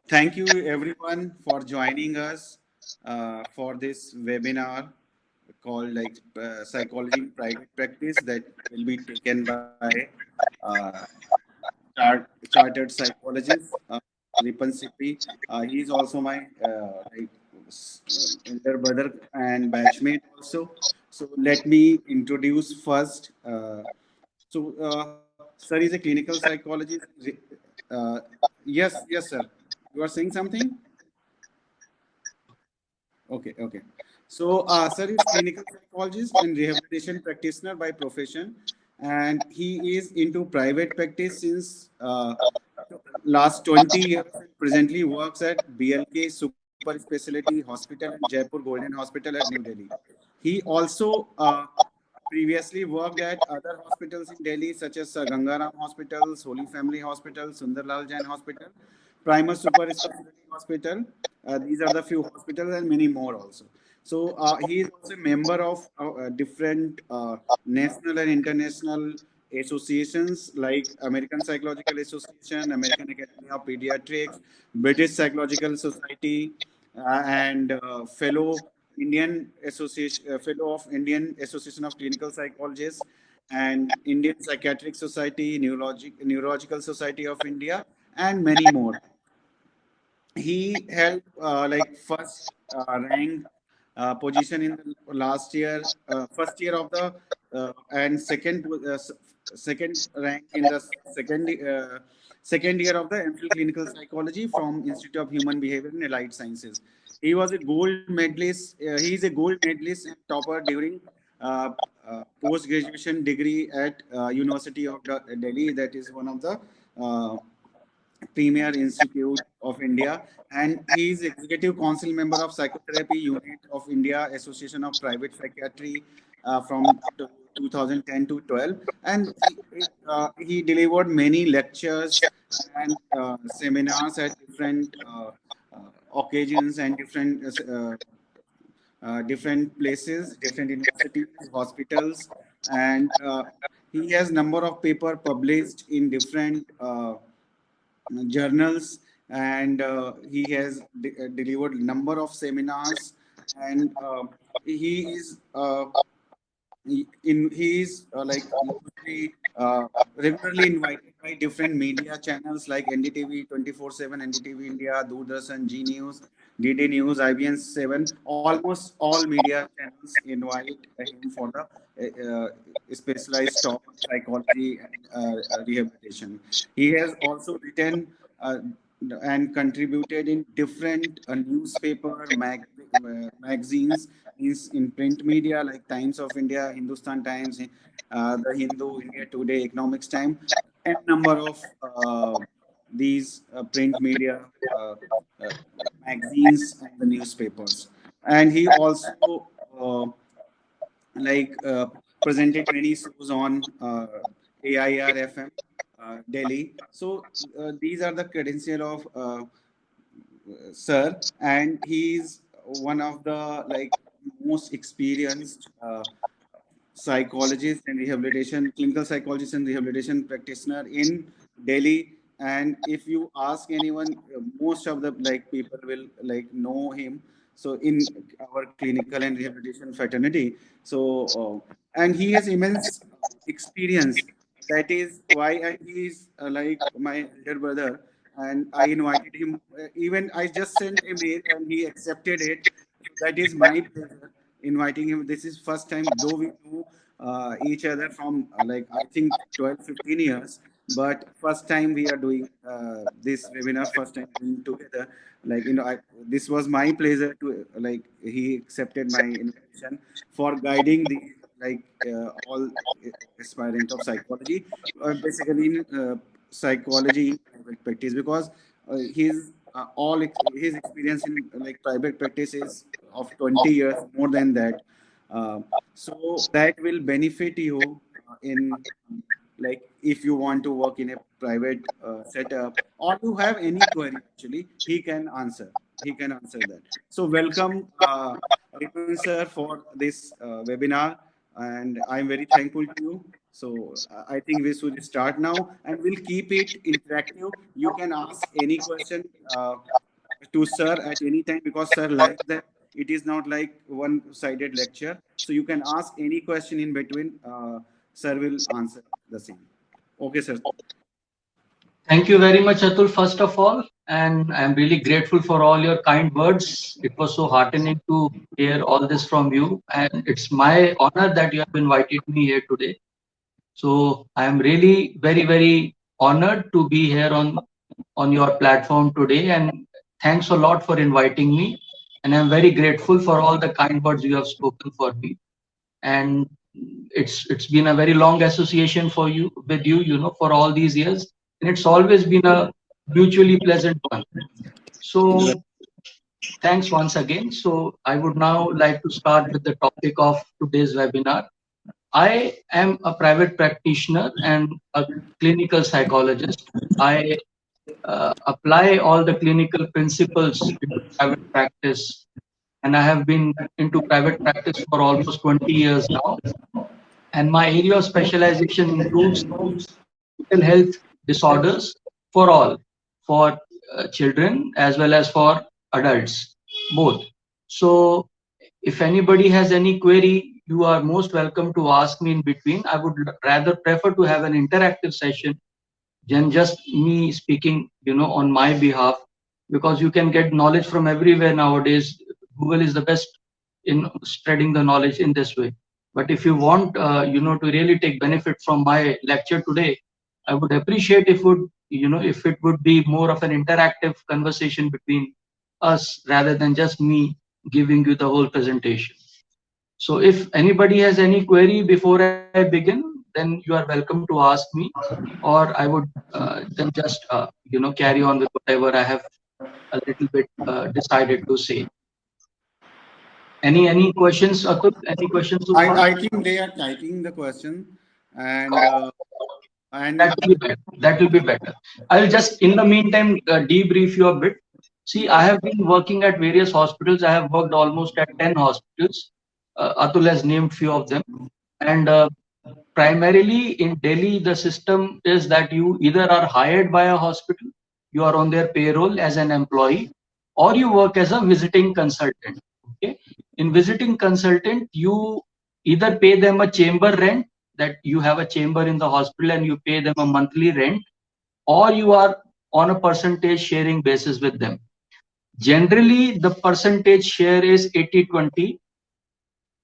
Thank you everyone for joining us for this webinar called Psychology in Private Practice that will be taken by uh, chartered psychologist Ripan Sippy. He is also my elder brother and batchmate also. So let me introduce first. Sir is a clinical psychologist. Uh, yes, sir. You are saying something? Okay. Sir is clinical psychologist and rehabilitation practitioner by profession, and he is into private practice since last 20 years. Presently works at BLK Super Specialty Hospital and Jaipur Golden Hospital at New Delhi. He also previously worked at other hospitals in Delhi, such as Gangaram Hospitals, Holy Family Hospital, Sundarlal Jain Hospital, Primus Super Specialty Hospital. These are the few hospitals and many more also. He is also a member of different national and international associations like American Psychological Association, American Academy of Pediatrics, British Psychological Society, and fellow of Indian Association of Clinical Psychologists, and Indian Psychiatric Society, Neurological Society of India, and many more. He held first rank position in the last year, first year of the and second rank in the second year of the MPhil Clinical Psychology from Institute of Human Behavior and Allied Sciences. He was a gold medalist. He is a gold medalist and topper during uh, post graduation degree at University of Delhi. That is one of the Premier Institute of India, and he is Executive Council member of Psychotherapy Unit of India Association of Private Psychiatry from 2010 to 12, and he delivered many lectures and seminars at different occasions and different places, different universities, hospitals, and he has number of paper published in different journals, and he has delivered number of seminars, and he is he is usually regularly invited by different media channels like NDTV 24/7, NDTV India, Doordarshan, G News, DD News, IBN 7. Almost all media channels invite him for the specialized talk on psychology and rehabilitation. He has also written and contributed in different magazines in print media like Times of India, Hindustan Times, the Hindu, India Today, Economics Time, and number of these print media uh, magazines and the newspapers. And he also like uh, presented many shows on AIR FM, Delhi. These are the credential of sir, and he's one of the most experienced psychologist and rehabilitation clinical psychologist and rehabilitation practitioner in Delhi. And if you ask anyone, most of the people will know him. So in our clinical and rehabilitation fraternity, and he has immense experience. That is why he is my elder brother, and I invited him. Even I just sent a mail and he accepted it. So that is my pleasure inviting him. This is first time, though we know each other from I think 12, 15 years, but first time we are doing this webinar, first time doing together. This was my pleasure to he accepted my invitation for guiding the all aspirant of psychology, basically in psychology private practice, because his experience in private practice is of 20 years, more than that. So that will benefit you in if you want to work in a private setup, or you have any query, actually he can answer that. So welcome, Ripun sir, for this webinar, and I'm very thankful to you. So I think we should start now, and we'll keep it interactive. You can ask any question to sir at any time, because sir likes that it is not like one-sided lecture. So you can ask any question in between. Sir will answer the same. Okay, sir. Thank you very much, Atul, first of all. And I'm really grateful for all your kind words. It was so heartening to hear all this from you. And it's my honor that you have invited me here today. So I am really very, very honored to be here on your platform today. And thanks a lot for inviting me. And I'm very grateful for all the kind words you have spoken for me. And it's been a very long association for you with you, for all these years, and it's always been a mutually pleasant one. So thanks once again. So I would now like to start with the topic of today's webinar. I am a private practitioner and a clinical psychologist. I apply all the clinical principles in private practice, and I have been into private practice for almost 20 years now. And my area of specialization includes mental health disorders for all, for children as well as for adults, both. So if anybody has any query, you are most welcome to ask me in between. I would rather prefer to have an interactive session than just me speaking, on my behalf, because you can get knowledge from everywhere nowadays. Google is the best in spreading the knowledge in this way. But if you want, to really take benefit from my lecture today, I would appreciate if it would be more of an interactive conversation between us rather than just me giving you the whole presentation. So if anybody has any query before I begin, then you are welcome to ask me, or I would then just carry on with whatever I have a little bit decided to say. Any questions, Atul? Any questions? I think they are typing the question, and that will be better. That will be better. I will just, in the meantime, debrief you a bit. See, I have been working at various hospitals. I have worked almost at 10 hospitals. Atul has named few of them. And primarily in Delhi, the system is that you either are hired by a hospital, you are on their payroll as an employee, or you work as a visiting consultant. Okay. In visiting consultant, you either pay them a chamber rent, that you have a chamber in the hospital and you pay them a monthly rent, or you are on a percentage sharing basis with them. Generally, the percentage share is 80-20,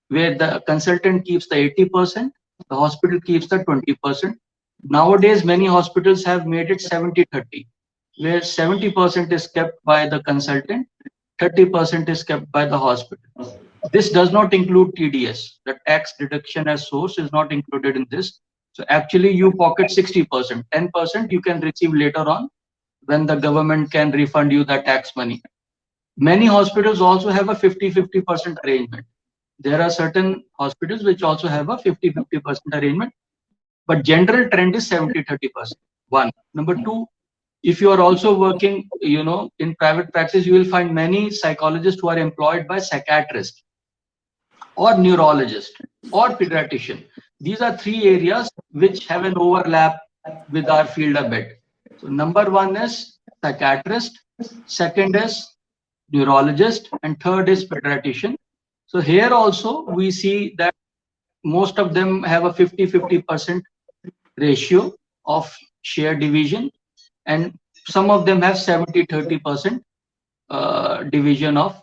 where the consultant keeps the 80%, the hospital keeps the 20%. Nowadays, many hospitals have made it 70-30, where 70% is kept by the consultant, 30% is kept by the hospital. This does not include TDS. The tax deduction as source is not included in this. So actually you pocket 60%, 10% you can receive later on when the government can refund you the tax money. Many hospitals also have a 50-50% arrangement. There are certain hospitals which also have a 50-50% arrangement, but general trend is 70-30%. One. Number two, if you are also working, in private practice, you will find many psychologists who are employed by psychiatrists or neurologist or pediatrician. These are three areas which have an overlap with our field a bit. So number one is psychiatrist, second is neurologist, and third is pediatrician. So here also we see that most of them have a 50-50% ratio of share division, and some of them have 70-30% division of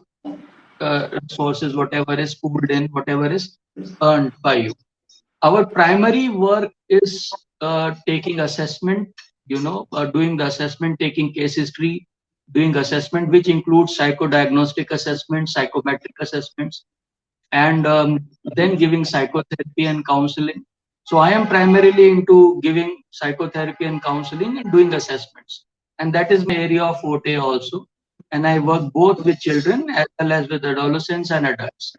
resources, whatever is pooled in, whatever is earned by you. Our primary work is taking assessment, doing the assessment, taking case history, doing assessment, which includes psychodiagnostic assessments, psychometric assessments, and then giving psychotherapy and counseling. So I am primarily into giving psychotherapy and counseling and doing assessments. And that is my area of forte also. And I work both with children as well as with adolescents and adults.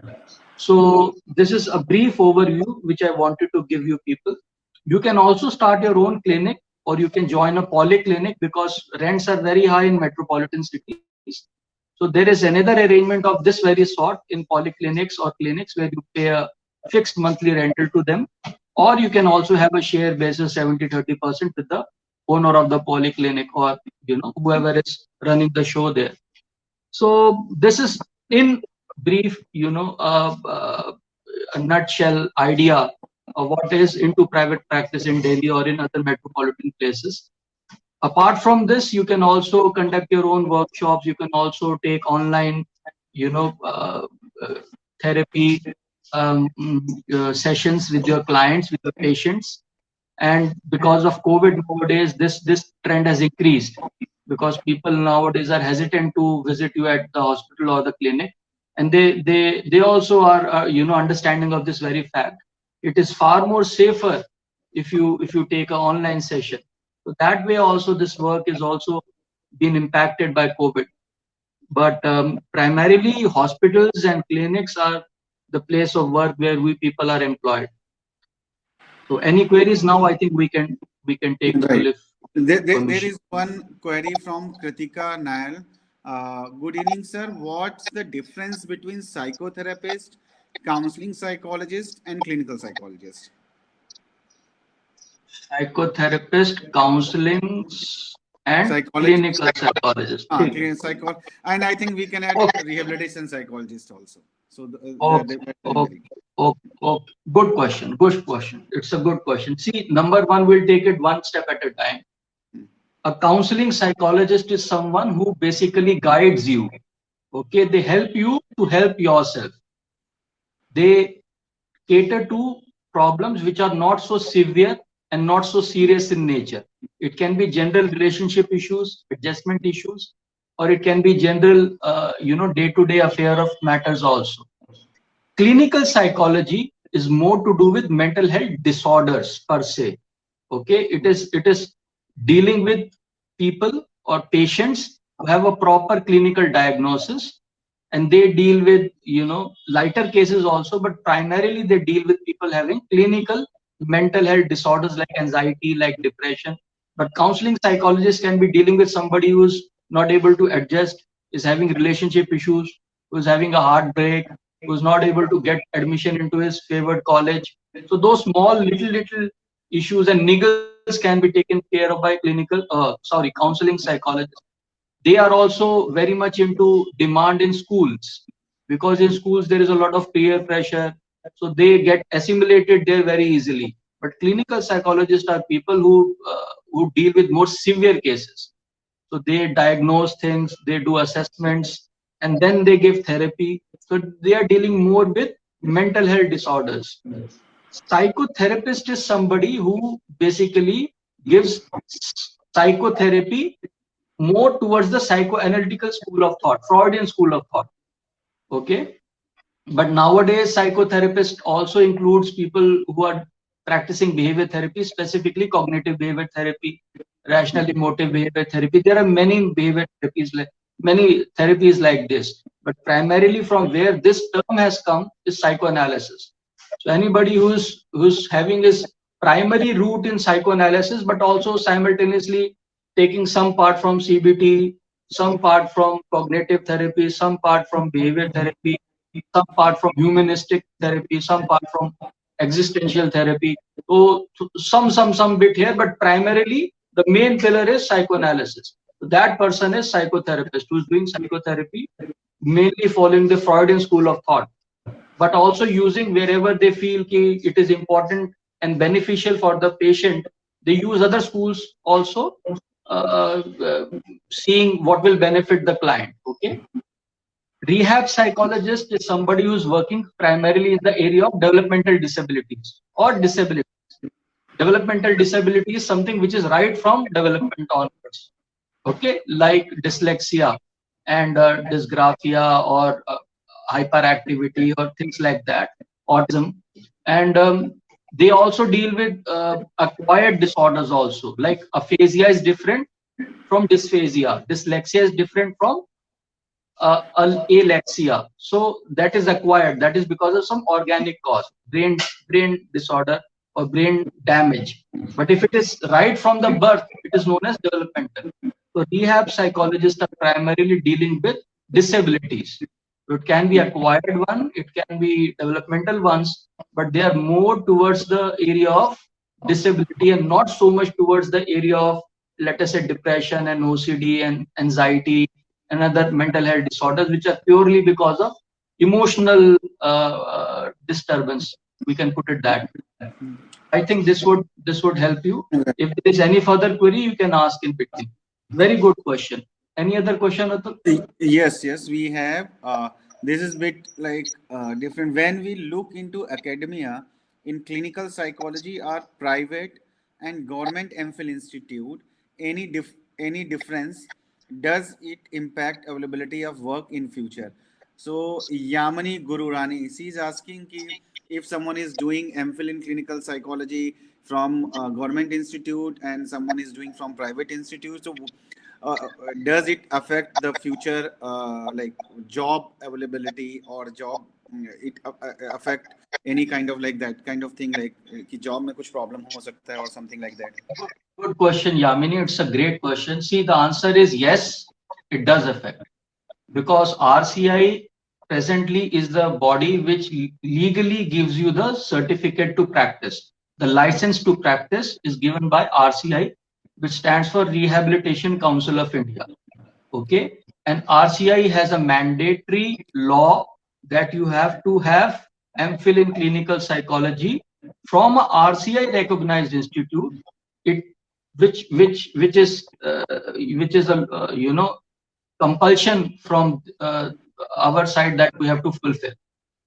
So this is a brief overview which I wanted to give you people. You can also start your own clinic, or you can join a polyclinic, because rents are very high in metropolitan cities. So there is another arrangement of this very sort in polyclinics or clinics, where you pay a fixed monthly rental to them, or you can also have a share basis 70-30% with the owner of the polyclinic, or whoever is running the show there. So this is in brief, a nutshell idea of what is into private practice in Delhi or in other metropolitan places. Apart from this, you can also conduct your own workshops. You can also take online, therapy sessions with your clients, with your patients. And because of COVID nowadays, this trend has increased, because people nowadays are hesitant to visit you at the hospital or the clinic, and they also are understanding of this very fact. It is far more safer if you take an online session. So that way also this work is also been impacted by COVID. But primarily hospitals and clinics are the place of work where we people are employed. So any queries now, I think we can take Right. if There is one query from Kritika Nail. Good evening, sir. What's the difference between psychotherapist, counseling psychologist, and clinical psychologist? Psychotherapist, counseling, and clinical psychologist. Clinical and I think we can add rehabilitation psychologist also. So good question. Good question. It's a good question. See, number one, we'll take it one step at a time. A counseling psychologist is someone who basically guides you. Okay, they help you to help yourself. They cater to problems which are not so severe and not so serious in nature. It can be general relationship issues, adjustment issues, or it can be general, day-to-day affair of matters also. Clinical psychology is more to do with mental health disorders per se. Okay, it is dealing with people or patients who have a proper clinical diagnosis, and they deal with lighter cases also, but primarily they deal with people having clinical mental health disorders like anxiety, like depression. But counseling psychologists can be dealing with somebody who's not able to adjust, is having relationship issues, who's having a heartbreak, who's not able to get admission into his favored college. So those small little issues and niggles can be taken care of by counseling psychologists. They are also very much into demand in schools, because in schools there is a lot of peer pressure, so they get assimilated there very easily. But clinical psychologists are people who deal with more severe cases. So they diagnose things, they do assessments, and then they give therapy. So they are dealing more with mental health disorders. Psychotherapist is somebody who basically gives psychotherapy more towards the psychoanalytical school of thought, Freudian school of thought. Okay, but nowadays psychotherapist also includes people who are practicing behavior therapy, specifically cognitive behavior therapy, rational emotive behavior therapy. There are many behavior therapies, many therapies like this, but primarily from where this term has come is psychoanalysis. So anybody who's having his primary root in psychoanalysis, but also simultaneously taking some part from CBT, some part from cognitive therapy, some part from behavior therapy, some part from humanistic therapy, some part from existential therapy. So some bit here, but primarily the main pillar is psychoanalysis. So that person is psychotherapist who's doing psychotherapy, mainly following the Freudian school of thought, but also using wherever they feel it is important and beneficial for the patient. They use other schools also, seeing what will benefit the client. Okay. Rehab psychologist is somebody who's working primarily in the area of developmental disabilities or disabilities. Developmental disability is something which is right from development onwards. Okay, like dyslexia and dysgraphia or hyperactivity or things like that, autism. And they also deal with acquired disorders also, like aphasia is different from dysphasia. Dyslexia is different from alexia. So that is acquired. That is because of some organic cause, brain disorder or brain damage. But if it is right from the birth, it is known as developmental. So rehab psychologists are primarily dealing with disabilities. It can be acquired one, it can be developmental ones, but they are more towards the area of disability and not so much towards the area of, let us say, depression and OCD and anxiety and other mental health disorders, which are purely because of emotional disturbance. We can put it that way. I think this would help you. If there is any further query, you can ask in between. Very good question. Any other question, Atul? Yes, we have. This is bit like different. When we look into academia in clinical psychology, are private and government MPhil institute any difference? Does it impact availability of work in future? So Yamani Gururani, she is asking if someone is doing MPhil in clinical psychology from government institute and someone is doing from private institute, so does it affect the future like job availability or job it affect any kind of like that kind of thing like कि job में कुछ problem हो सकता है or something like that? Good question, Yamini. It's a great question. See, the answer is yes, it does affect, because RCI presently is the body which legally gives you the certificate to practice. The license to practice is given by RCI, which stands for Rehabilitation Council of India. Okay, and RCI has a mandatory law that you have to have MPhil in clinical psychology from a RCI recognized institute. It which is a compulsion from our side that we have to fulfill.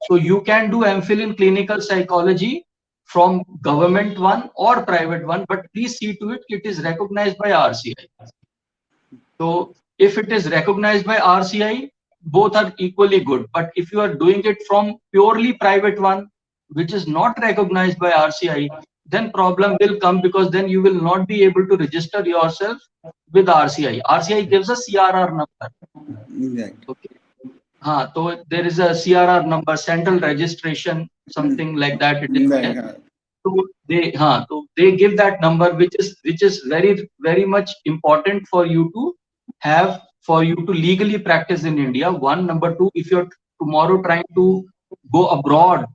So you can do MPhil in clinical psychology from government one or private one, but please see to it is recognized by RCI. So if it is recognized by RCI, both are equally good. But if you are doing it from purely private one, which is not recognized by RCI, then problem will come, because then you will not be able to register yourself with RCI. RCI gives a CRR number. Right. Okay. So there is a CRR number, central registration, something like that. It is Right. there. So they give that number, which is very much important for you to have, for you to legally practice in India. One. Number two, if you're tomorrow trying to go abroad,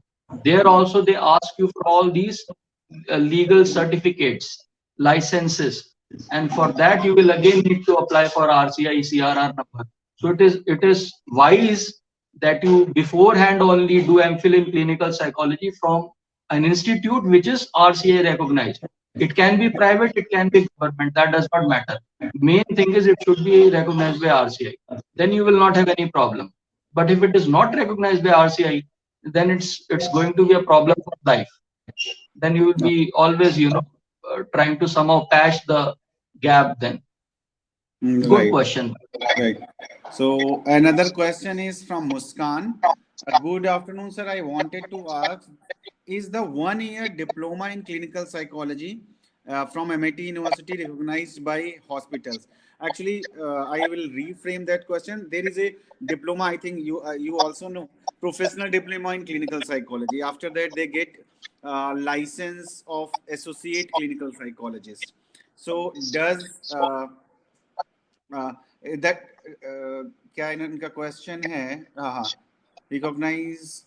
there also they ask you for all these legal certificates, licenses, and for that you will again need to apply for RCI CRR number. So it is wise that you beforehand only do MPhil in clinical psychology from an institute which is RCI recognized. It can be private, it can be government, that does not matter. Main thing is it should be recognized by RCI. Then you will not have any problem. But if it is not recognized by RCI, then it's going to be a problem for life. Then you will be always, trying to somehow patch the gap then. Good Right. question. Right. So another question is from Muskan. Good afternoon, sir. I wanted to ask, is the 1 year diploma in clinical psychology from MIT University recognized by hospitals? Actually, I will reframe that question. There is a diploma, I think you also know, professional diploma in clinical psychology. After that, they get license of associate clinical psychologist. So does that क्या इनका question है? हाँ, recognise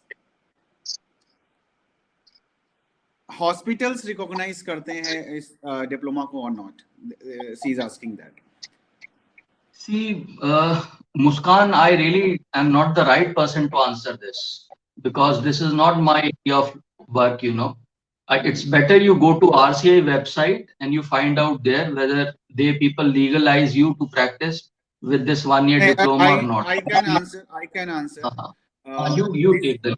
hospitals recognise करते हैं इस diploma को और not? She is asking that. See, Muskan, I really am not the right person to answer this, because this is not my area of work, It's better you go to RCI website and you find out there whether they people legalize you to practice with this 1 year diploma or not. I can answer. I can answer. You take the.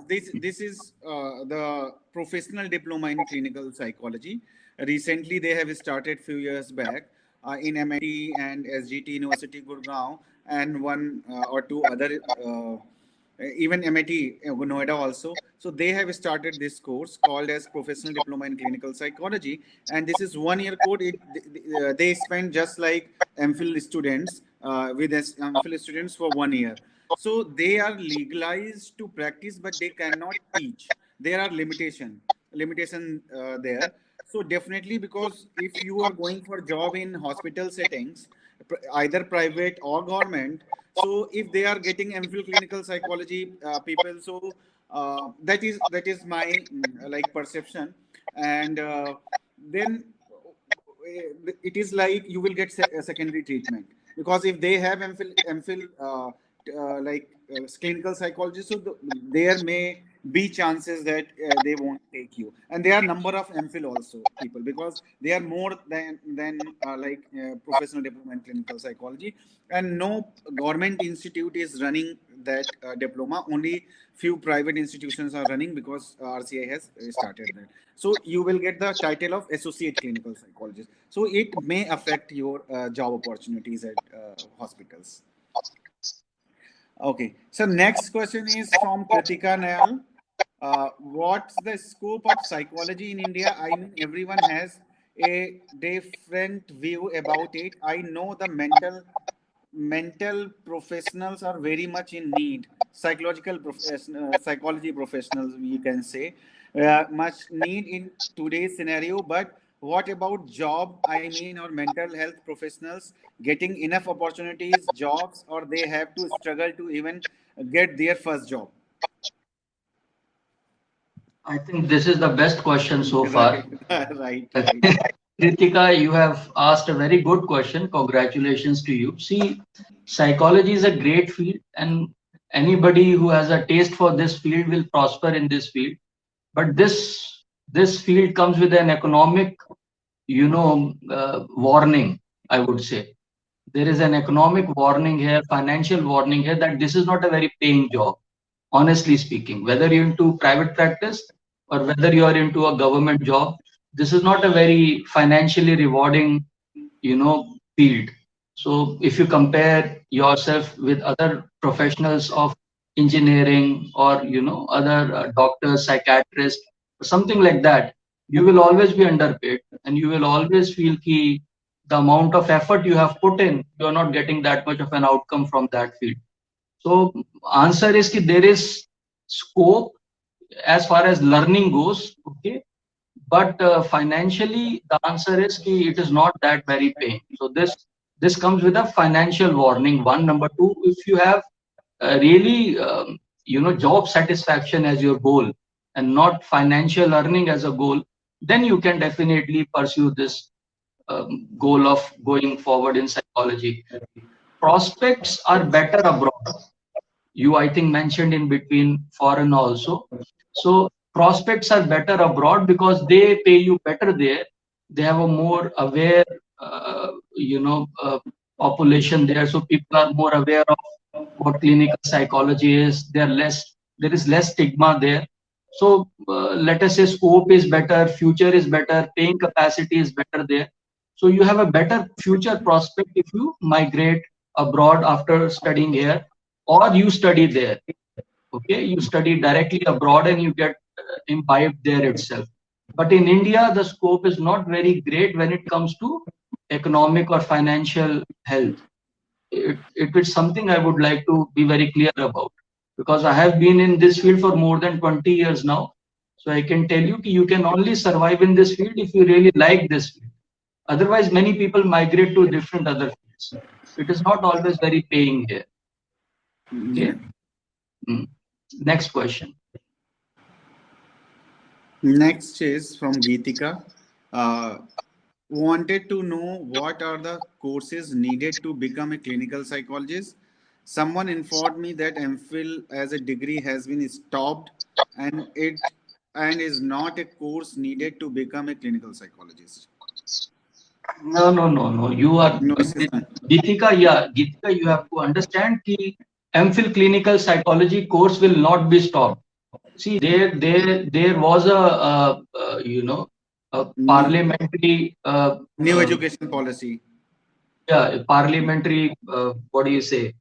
This is the professional diploma in clinical psychology. Recently, they have started few years back in MIT and SGT University Gurgaon and one or two other even MIT Noida also. So they have started this course called as Professional Diploma in Clinical Psychology, and this is 1 year course. They spend just like MPhil students with MPhil students for 1 year. So they are legalized to practice, but they cannot teach. There are limitation there. So definitely, because if you are going for job in hospital settings, either private or government, so if they are getting MPhil clinical psychology people, so that is my like perception, and then it is like you will get secondary treatment, because if they have MPhil clinical psychology, so there may be chances that they won't take you, and there are number of MPhil also people, because they are more than professional diploma in clinical psychology, and no government institute is running that diploma. Only few private institutions are running, because RCI has started that. So you will get the title of associate clinical psychologist. So it may affect your job opportunities at hospitals. Okay. So next question is from Kritika Nayal. What's the scope of psychology in India? I mean, everyone has a different view about it. I know the mental professionals are very much in need. Psychology professionals, we can say, much need in today's scenario. But what about job? I mean, or mental health professionals getting enough opportunities, jobs, or they have to struggle to even get their first job? I think this is the best question so far. Right, right. Kritika, you have asked a very good question. Congratulations to you. See, psychology is a great field, and anybody who has a taste for this field will prosper in this field. But this field comes with an economic, warning, I would say. There is an economic warning here, financial warning here, that this is not a very paying job, honestly speaking. Whether you're into private practice or whether you are into a government job, this is not a very financially rewarding, field. So if you compare yourself with other professionals of engineering, or other doctors, psychiatrists, something like that, you will always be underpaid, and you will always feel ki the amount of effort you have put in, you are not getting that much of an outcome from that field. So answer is that there is scope as far as learning goes, okay, but financially the answer is that it is not that very paying. So this comes with a financial warning. One, number two, if you have really job satisfaction as your goal and not financial earning as a goal, then you can definitely pursue this goal of going forward in psychology. Prospects are better abroad. You, I think, mentioned in between foreign also. So prospects are better abroad because they pay you better there. They have a more aware, population there. So people are more aware of what clinical psychology is. There is less stigma there. So let us say scope is better, future is better, paying capacity is better there. So you have a better future prospect if you migrate abroad after studying here, or you study there. Okay, you study directly abroad and you get imbibed there itself. But in India, the scope is not very great when it comes to economic or financial health. It is something I would like to be very clear about, because I have been in this field for more than 20 years now. So I can tell you, you can only survive in this field if you really like this field. Otherwise, many people migrate to different other fields. It is not always very paying here. Okay. Next question. Next is from Geetika. Wanted to know what are the courses needed to become a clinical psychologist. Someone informed me that MPhil as a degree has been stopped, and is not a course needed to become a clinical psychologist. No. You are No, Geetika. Yeah, Geetika, you have to understand that MPhil clinical psychology course will not be stopped. See, there was a parliamentary new education policy. Yeah, parliamentary. What do you say?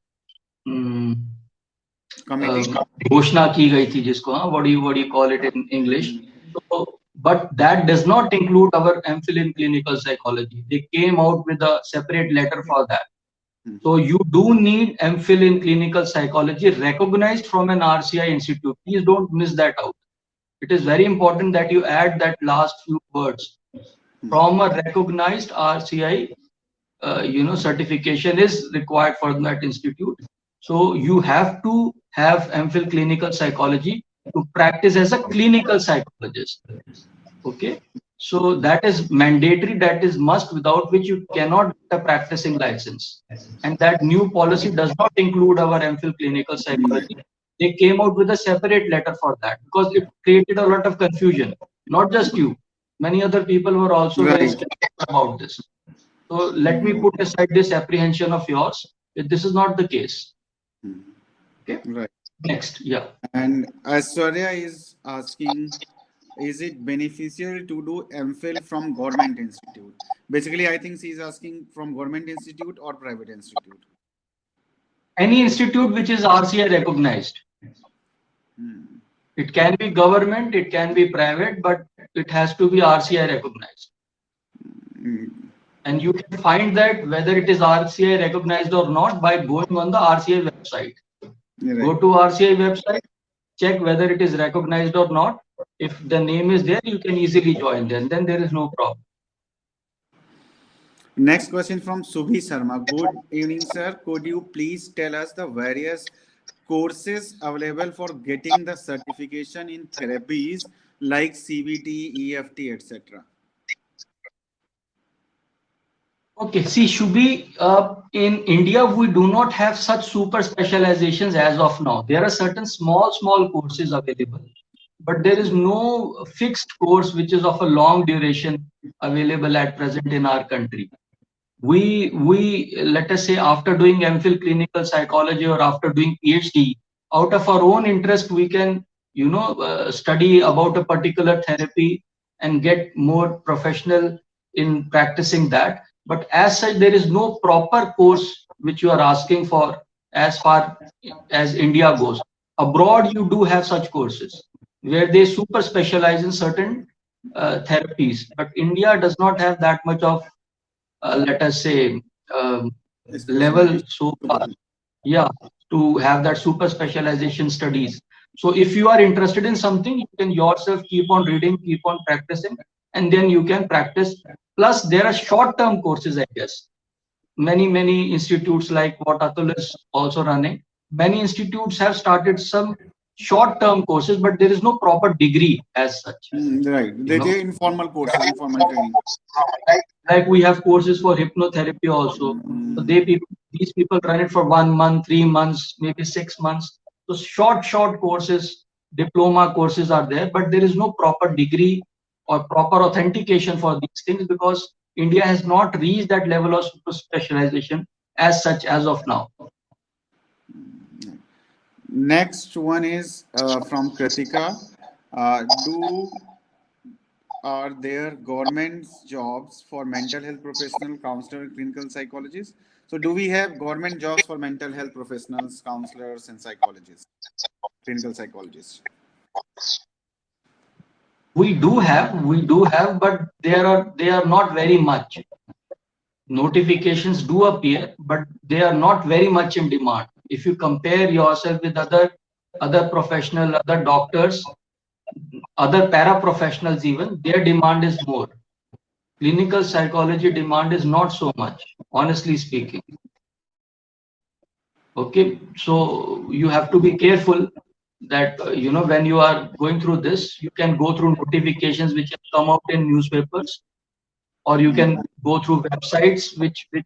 Committee. घोषणा की गई थी जिसको, what do you call it in English? So, but that does not include our MPhil in clinical psychology. They came out with a separate letter for that. So you do need MPhil in clinical psychology recognized from an RCI institute. Please don't miss that out. It is very important that you add that last few words. from a recognized RCI, certification is required for that institute. So you have to have MPhil clinical psychology to practice as a clinical psychologist. Okay, so that is mandatory, that is must, without which you cannot get a practicing license. And that new policy does not include our MPhil clinical psychology. They came out with a separate letter for that because it created a lot of confusion. Not just you, many other people were also very Right. skeptical about this. So let me put aside this apprehension of yours. This is not the case. Okay. Right. Next, yeah. And Aishwarya is asking, is it beneficial to do MPhil from government institute? Basically, I think she is asking from government institute or private institute. Any institute which is RCI recognized. It can be government, it can be private, but it has to be RCI recognized. And you can find that whether it is RCI recognized or not by going on the RCI website. Right. Go to RCI website, check whether it is recognized or not. If the name is there, you can easily join them. Then there is no problem. Next question from Subhi Sharma. Good evening, sir. Could you please tell us the various courses available for getting the certification in therapies like CBT, EFT, etc.? Okay, see, Shubhi, in India, we do not have such super specializations as of now. There are certain small courses available, but there is no fixed course which is of a long duration available at present in our country. We let us say after doing MPhil clinical psychology or after doing PhD, out of our own interest, we can, study about a particular therapy and get more professional in practicing that. But as such, there is no proper course which you are asking for as far as India goes. Abroad, you do have such courses where they super specialize in certain therapies, but India does not have that much of, let us say, level so far. Yeah, to have that super specialization studies. So if you are interested in something, you can yourself keep on reading, keep on practicing, and then you can practice. Plus, there are short-term courses, I guess. Many institutes like what Atul is also running. Many institutes have started some short-term courses, but there is no proper degree as such. Right. They are informal courses, informal training. Like we have courses for hypnotherapy also. So these people run it for 1 month, 3 months, maybe 6 months. So short courses, diploma courses are there, but there is no proper degree or proper authentication for these things because India has not reached that level of super specialization as such as of now. Next one is from Kritika. Are there government jobs for mental health professional, counselor, and clinical psychologists? So do we have government jobs for mental health professionals, counselors, and psychologists, clinical psychologists? We do have, but they are not very much. Notifications do appear, but they are not very much in demand. If you compare yourself with other professional, other doctors, other paraprofessionals even, their demand is more. Clinical psychology demand is not so much, honestly speaking. Okay, so you have to be careful that when you are going through this, you can go through notifications which have come out in newspapers, or you can go through websites which like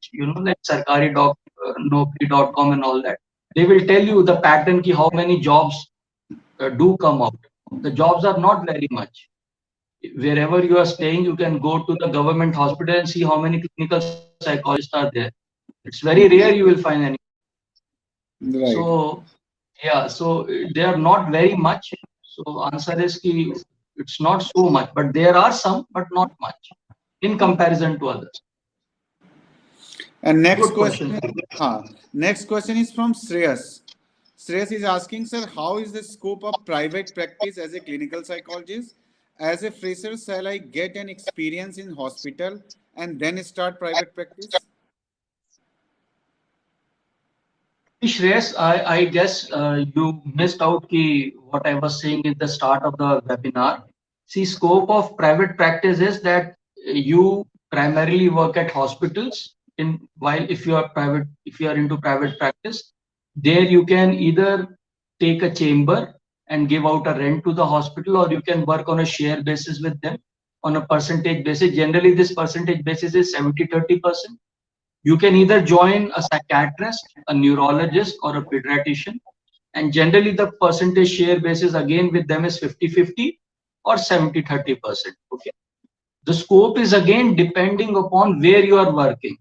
sarkari.naukri.com and all that. They will tell you the pattern ki how many jobs do come out. The jobs are not very much. Wherever you are staying, you can go to the government hospital and see how many clinical psychologists are there. It's very rare you will find any. Right. So yeah, so they are not very much. So answer is ki it's not so much, but there are some, but not much in comparison to others. And next question is from Shreyas. Shreyas is asking, sir, how is the scope of private practice as a clinical psychologist? As a fresher, shall I get an experience in hospital and then start private practice? Shreyas, I guess you missed out what I was saying in the start of the webinar. See, scope of private practice is that you primarily work at hospitals. While if you are into private practice, there you can either take a chamber and give out a rent to the hospital, or you can work on a share basis with them on a percentage basis. Generally, this percentage basis is 70-30%. You can either join a psychiatrist, a neurologist, or a pediatrician. And generally, the percentage share basis again with them is 50-50 or 70-30%. Okay. The scope is again depending upon where you are working.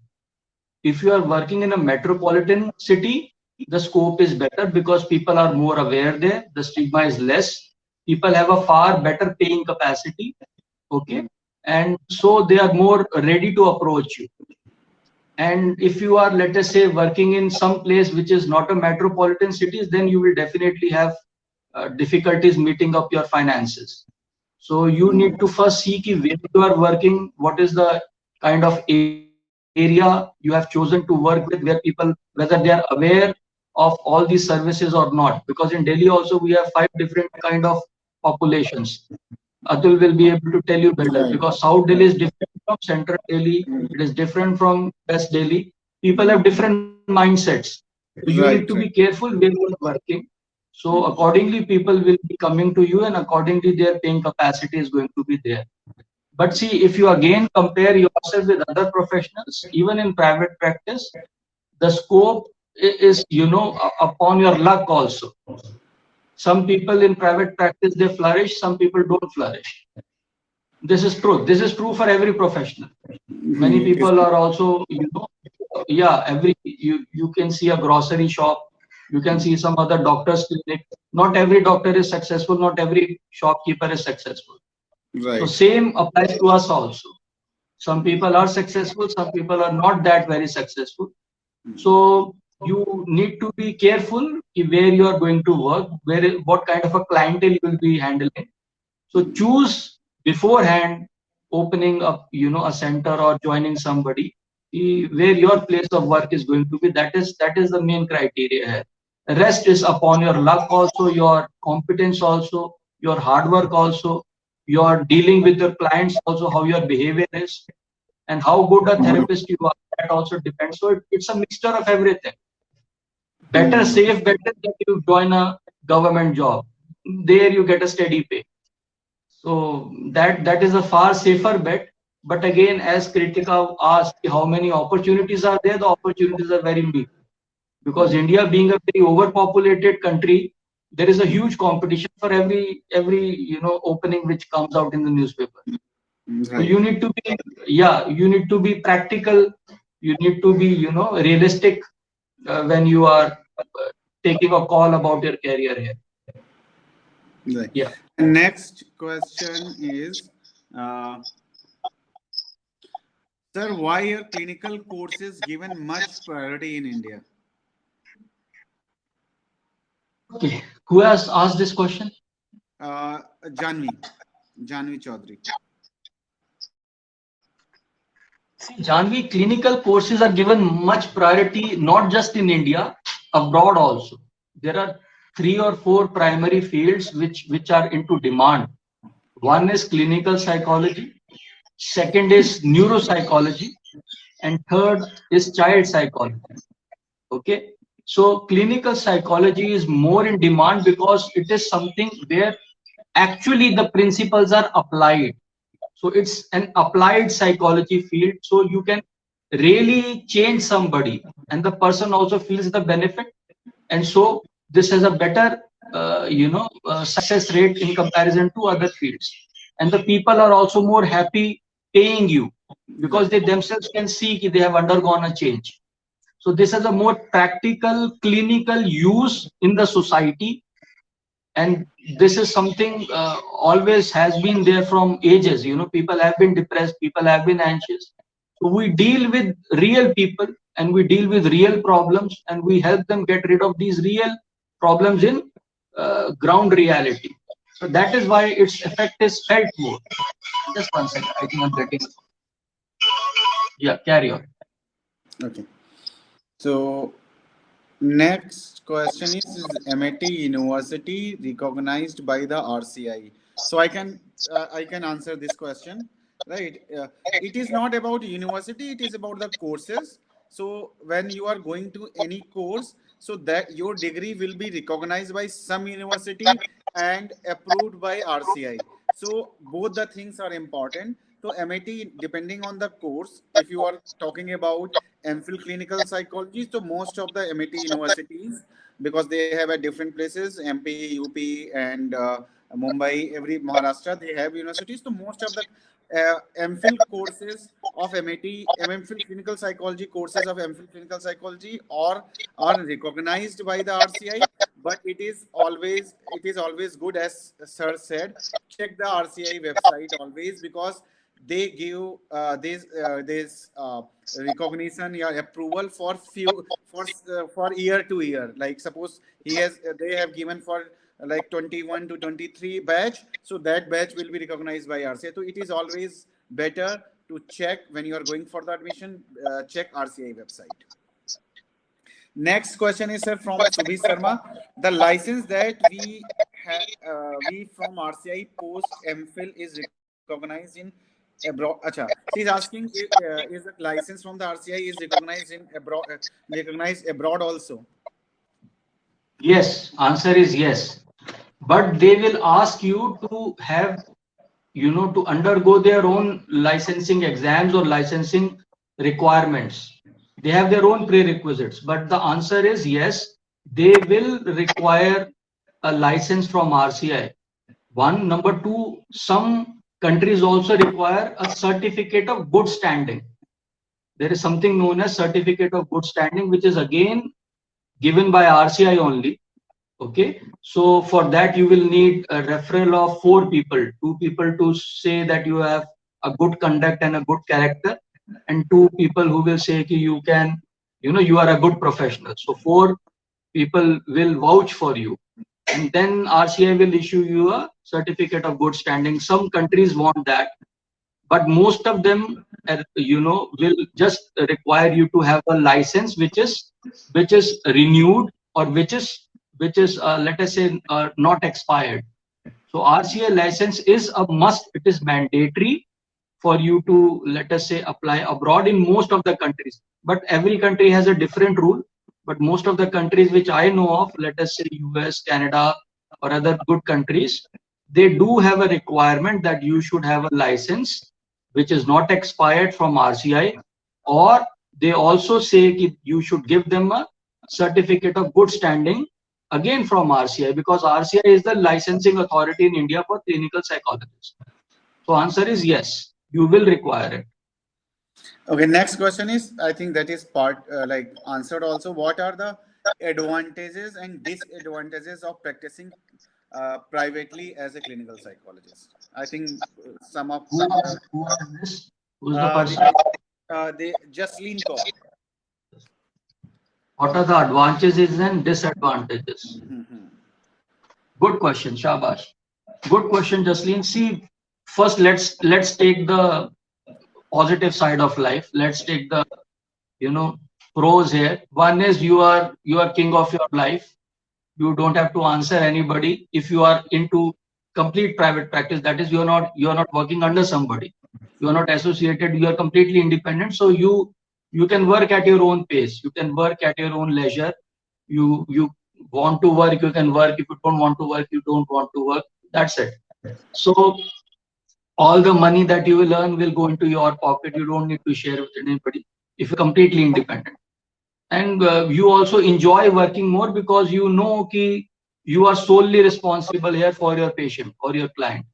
If you are working in a metropolitan city, the scope is better because people are more aware there. The stigma is less. People have a far better paying capacity. Okay. And so they are more ready to approach you. And if you are, let us say, working in some place which is not a metropolitan cities, then you will definitely have difficulties meeting up your finances. So you need to first see where you are working, what is the kind of area you have chosen to work with, where people, whether they are aware of all these services or not. Because in Delhi also we have 5 different kind of populations. Atul will be able to tell you better, Right. because South Delhi is different from Central Delhi. It is different from West Delhi. People have different mindsets. So you need to be Right. Right. careful where you are working. So accordingly, people will be coming to you, and accordingly, their paying capacity is going to be there. But see, if you again compare yourself with other professionals, even in private practice, the scope is, upon your luck also. Some people in private practice, they flourish, some people don't flourish. This is true. This is true for every professional. Many It is. people are also, yeah, you can see a grocery shop, you can see some other doctor's clinic. Not every doctor is successful, not every shopkeeper is successful. So Right. same applies to us also. Some people are successful, some people are not that very successful. So you need to be careful where you are going to work, what kind of a clientele you will be handling. So choose beforehand, opening up, a center or joining somebody, where your place of work is going to be. That is the main criteria here. The rest is upon your luck also, your competence also, your hard work also, your dealing with your clients also, how your behavior is, and how good a therapist you are. That also depends. So it's a mixture of everything. Better safe, better that you join a government job. There you get a steady pay. So that is a far safer bet. But again, as Kritika asked, how many opportunities are there? The opportunities are very big, because India being a very overpopulated country, there is a huge competition for every opening which comes out in the newspaper. So Right. you need to be, you need to be practical. You need to be realistic when you are taking a call about your career here. Right. Yeah. Next question is, uh, sir, why are clinical courses given much priority in India? Okay. Who has asked this question? Uh, Janvi, Janvi Chaudhary. See, Janvi, clinical courses are given much priority, not just in India, abroad also. There are 3 or 4 primary fields which are into demand. One is clinical psychology, second is neuropsychology, and third is child psychology. Okay. So clinical psychology is more in demand because it is something where actually the principles are applied. So it's an applied psychology field. So you can really change somebody, and the person also feels the benefit. And so this has a better, success rate in comparison to other fields. And the people are also more happy paying you, because Right. they themselves can see that they have undergone a change. So this has a more practical, clinical use in the society, and this is something always has been there from ages. People have been depressed, people have been anxious. So we deal with real people, and we deal with real problems, and we help them get rid of these real problems in ground reality. So that is why its effect is felt more. Just one second, I think I'm getting. Yeah, carry on. Okay. So next question is MIT University recognized by the RCI? So I can answer this question. right? It is not about university, it is about the courses. So when you are going to any course, so that your degree will be recognized by some university and approved by RCI. So both the things are important. So MIT, depending on the course, if you are talking about MPhil clinical psychology, so most of the MIT universities, because they have at different places, MP, UP, and Mumbai, every Maharashtra, they have universities. So most of the MPhil courses of MIT, MPhil clinical psychology courses of MPhil clinical psychology are recognized by the RCI. But it is always good, as Sir said, check the RCI website always, because they give this recognition or approval for for year to year. Like suppose they have given for like 21 to 23 batch, so that batch will be recognized by RCI. So it is always better to check when you are going for the admission. Check RCI website. Next question is, sir, from Subhi Sharma. The license that we from RCI post MPhil is recognized in abroad. Acha. She is asking, is the license from the RCI is recognized in abroad, recognized abroad also? Yes, answer is yes. But they will ask you to have, to undergo their own licensing exams or licensing requirements. They have their own prerequisites. But the answer is yes, they will require a license from RCI. One. Number two, some countries also require a certificate of good standing. There is something known as certificate of good standing, which is again given by RCI only. Okay, so for that you will need a referral of 4 people, 2 people to say that you have a good conduct and a good character, and 2 people who will say that you can, you are a good professional. So 4 people will vouch for you, and then RCI will issue you a certificate of good standing. Some countries want that, but most of them, will just require you to have a license which is renewed, or which is let us say not expired. So RCA license is a must. It is mandatory for you to, let us say, apply abroad in most of the countries. But every country has a different rule. But most of the countries which I know of, let us say US, Canada, or other good countries, they do have a requirement that you should have a license which is not expired from RCI, or they also say that you should give them a certificate of good standing, again from RCI, because RCI is the licensing authority in India for clinical psychologists. So answer is yes, you will require it. Okay, next question is, I think that is part like answered also. What are the advantages and disadvantages of practicing privately as a clinical psychologist? I think some of Who is this? Who is the person? they Jasleen Kaur. What are the advantages and disadvantages? Good question, Shabash. Good question, Jasleen. See, first let's take the positive side of life. Let's take the pros here. One is you are king of your life. You don't have to answer anybody. If you are into complete private practice, that is, you are not working under somebody. You are not associated. You are completely independent. So you can work at your own pace. You can work at your own leisure. You want to work, you can work. If you don't want to work, you don't want to work. That's it. So all the money that you will earn will go into your pocket. You don't need to share with anybody if you're completely independent. And you also enjoy working more, because you know that you are solely responsible here for your patient or your client.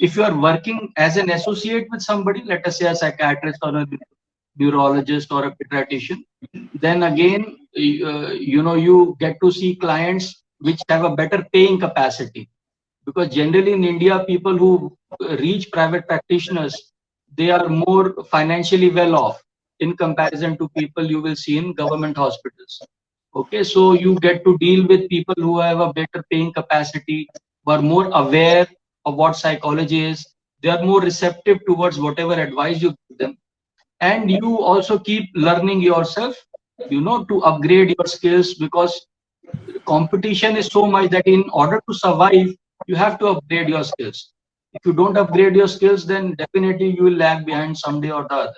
If you are working as an associate with somebody, let us say a psychiatrist or a neurologist or a pediatrician, then again, you get to see clients which have a better paying capacity. Because generally in India, people who reach private practitioners, they are more financially well off in comparison to people you will see in government hospitals. Okay, so you get to deal with people who have a better paying capacity, who are more aware of what psychology is. They are more receptive towards whatever advice you give them. And you also keep learning yourself, to upgrade your skills, because competition is so much that in order to survive, you have to upgrade your skills. If you don't upgrade your skills, then definitely you will lag behind someday or the other.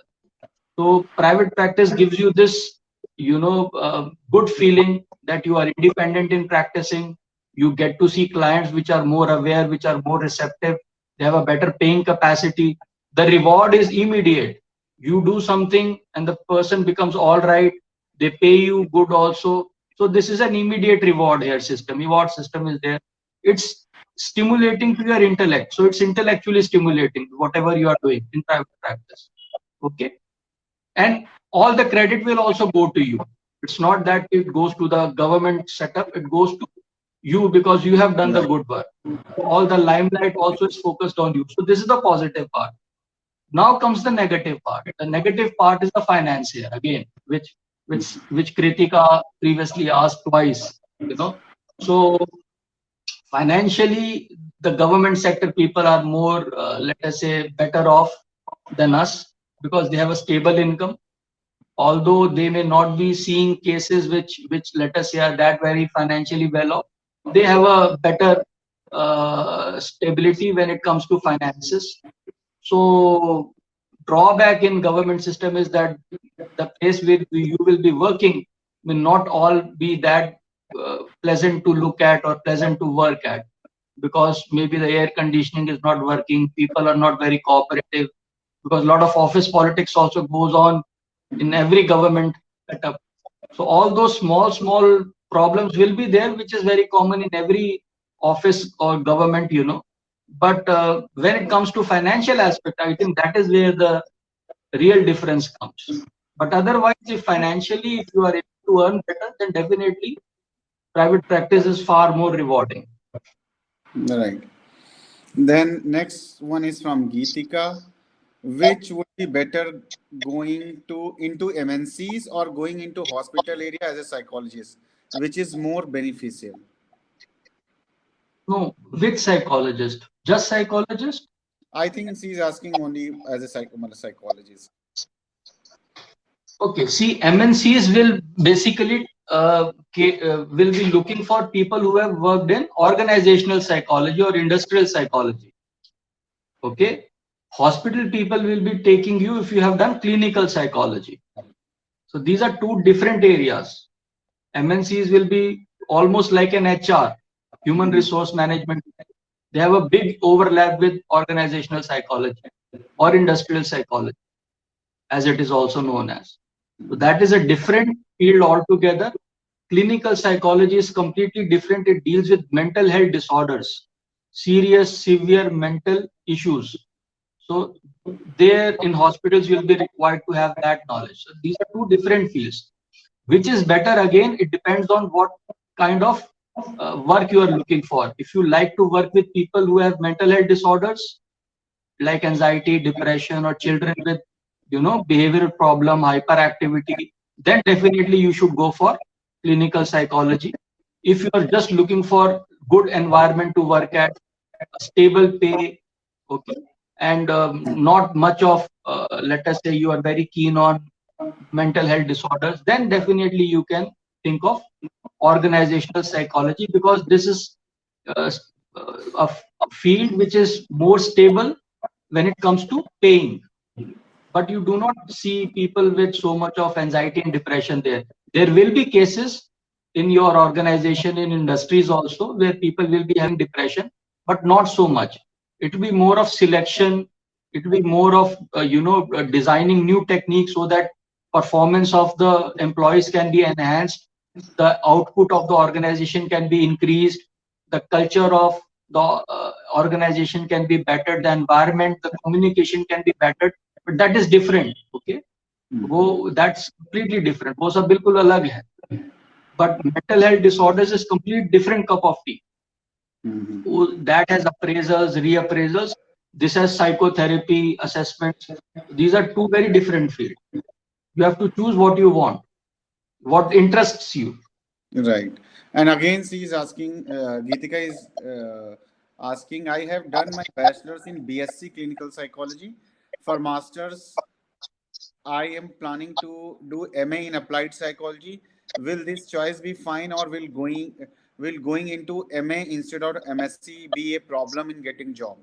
So private practice gives you this, good feeling that you are independent in practicing. You get to see clients which are more aware, which are more receptive. They have a better paying capacity. The reward is immediate. You do something and the person becomes all right. They pay you good also. So this is an immediate reward here system. Reward system is there. It's stimulating to your intellect. So it's intellectually stimulating, whatever you are doing in private practice. Okay, and all the credit will also go to you. It's not that it goes to the government setup, it goes to you because you have done the Right. good work. All the limelight also is focused on you. So this is the positive part. Now comes the negative part. The negative part is the financier again, which Kritika previously asked twice. So financially, the government sector people are more, let us say, better off than us because they have a stable income, although they may not be seeing cases which let us say are that very financially well off. They have a better stability when it comes to finances. So drawback in government system is that the place where you will be working will not all be that pleasant to look at or pleasant to work at, because maybe the air conditioning is not working, people are not very cooperative, because a lot of office politics also goes on in every government setup. So all those small problems will be there, which is very common in every office or government. But when it comes to financial aspect, I think that is where the real difference comes. But otherwise, if financially, if you are able to earn better, then definitely private practice is far more rewarding. Right. Then next one is from Geetika. Which would be better, going to into MNCs or going into hospital area as a psychologist? Which is more beneficial? No, which psychologist? Just psychologist? I think she's asking only as a psychologist. Okay, see, MNCs will basically will be looking for people who have worked in organizational psychology or industrial psychology. Okay, hospital people will be taking you if you have done clinical psychology. So these are two different areas. MNCs will be almost like an HR, human resource management. They have a big overlap with organizational psychology or industrial psychology, as it is also known as. So that is a different field altogether. Clinical psychology is completely different. It deals with mental health disorders, serious, severe mental issues. So there in hospitals, you'll be required to have that knowledge. So these are two different fields. Which is better? Again, it depends on what kind of work you are looking for. If you like to work with people who have mental health disorders, like anxiety, depression, or children with behavioral problem, hyperactivity, then definitely you should go for clinical psychology. If you are just looking for good environment to work at, a stable pay, okay, and not much of let us say you are very keen on mental health disorders, then definitely you can think of organizational psychology, because this is uh, a field which is more stable when it comes to paying. But you do not see people with so much of anxiety and depression there. There will be cases in your organization, in industries also, where people will be having depression, but not so much. It will be more of selection. It will be more of designing new techniques so that performance of the employees can be enhanced, the output of the organization can be increased, the culture of the organization can be better, the environment, the communication can be better. But that is different. Okay, वो that's completely different. वो सब बिल्कुल अलग है. But mental health disorders is complete different cup of tea. That has appraisals, reappraisals. This has psychotherapy, assessments. These are two very different fields. You have to choose what you want, what interests you. Right. And again, she is asking, Geetika is asking, I have done my bachelor's in BSc clinical psychology. For master's, I am planning to do MA in applied psychology. Will this choice be fine, or will going into MA instead of MSc be a problem in getting job?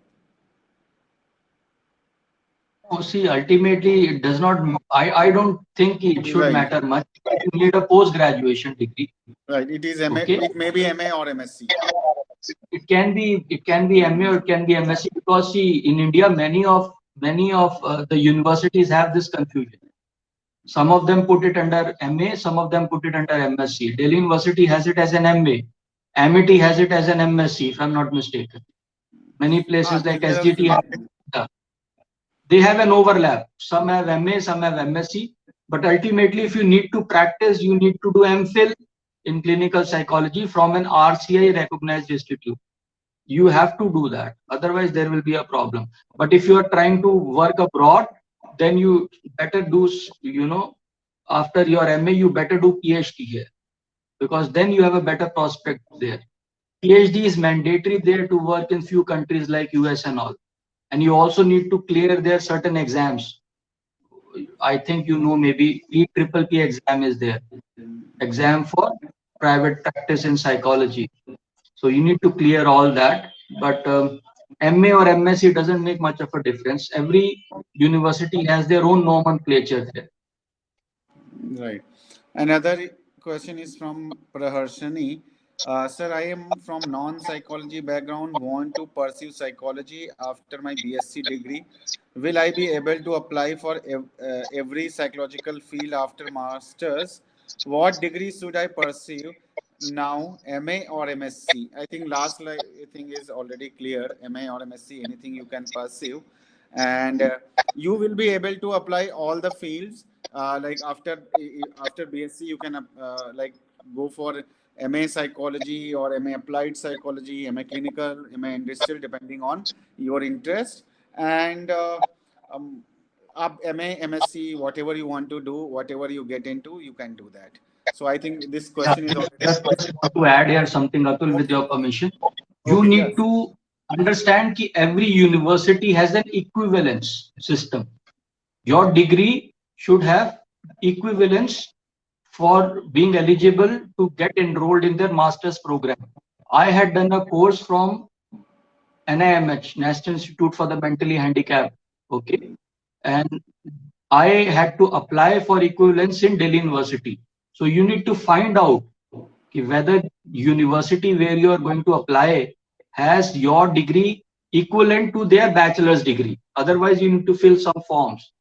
Oh, see, ultimately, it does not. I don't think it should Right, matter much. You need a post graduation degree. right. It is MA. Okay, It may be MA or MSc. it can be MA or it can be MSc, because see, in India many of the universities have this confusion. Some of them put it under MA, some of them put it under MSc. Delhi University has it as an MA. Amity has it as an MSc, if I'm not mistaken. Many places like These are SGT have it. Yeah. They have an overlap. Some have MA, some have MSc. But ultimately, if you need to practice, you need to do MPhil in clinical psychology from an RCI recognized institute. You have to do that. Otherwise, there will be a problem. But if you are trying to work abroad, then you better do, after your MA, you better do PhD here, because then you have a better prospect there. PhD is mandatory there to work in few countries like US and all. And you also need to clear their certain exams. I think maybe EPPP exam is there. Exam for private practice in psychology. So you need to clear all that. But MA or MSc doesn't make much of a difference. Every university has their own nomenclature there. Right. Another question is from Praharshani. Sir, I am from non-psychology background, want to pursue psychology after my BSc degree. Will I be able to apply for every psychological field after masters? What degree should I pursue now, MA or MSc? I think last thing is already clear. MA or MSc, anything you can pursue, and you will be able to apply all the fields. Like after BSc, you can like go for MA psychology or MA applied psychology, MA clinical, MA industrial, depending on your interest. And um, MA, MSc, whatever you want to do, whatever you get into, you can do that. So I think this Yeah, question is already. just want to add here something, Atul, with Okay. your permission. You Okay. need Yes. to understand that every university has an equivalence system. Your degree should have equivalence for being eligible to get enrolled in their master's program. I had done a course from NIMH, National Institute for the Mentally Handicapped. Okay. And I had to apply for equivalence in Delhi University. So you need to find out whether university where you are going to apply has your degree equivalent to their bachelor's degree. Otherwise, you need to fill some forms.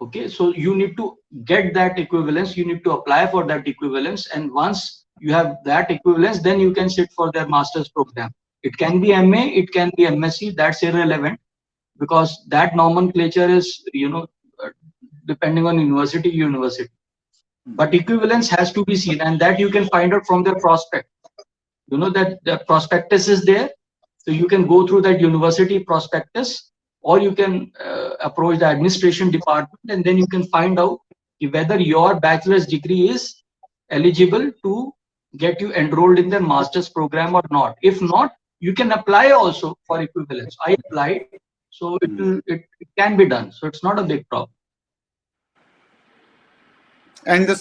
Okay, so you need to get that equivalence, you need to apply for that equivalence, and once you have that equivalence, then you can sit for their master's program. It can be MA, it can be MSc, that's irrelevant, because that nomenclature is uh, depending on university. But equivalence has to be seen, and that you can find out from their prospect. That the prospectus is there, so you can go through that university prospectus, or you can approach the administration department, and then you can find out whether your bachelor's degree is eligible to get you enrolled in the master's program or not. If not, you can apply also for equivalence. I applied, so it can be done. So it's not a big problem. And the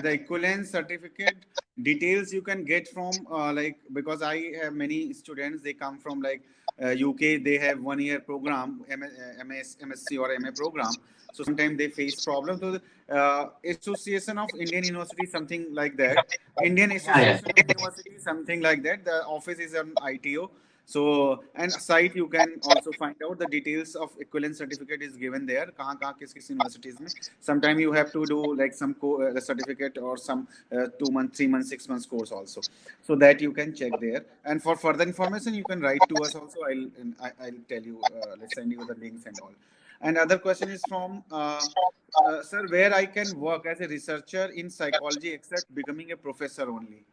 the equivalence certificate details you can get from like, because I have many students, they come from like UK, they have 1 year program, MSc or MA program. So sometimes they face problems. So the Association of Indian Universities, something like that. Indian Yeah, Association of Universities, something like that. The office is on ITO. So, and site you can also find out the details of equivalence certificate is given there. कहाँ किस universities में. Sometime you have to do like some certificate or some 2 month, 3 months, 6 months course also. So that you can check there. And for further information, you can write to us also. I'll tell you. Let's send you the links and all. And other question is from sir, where I can work as a researcher in psychology except becoming a professor only.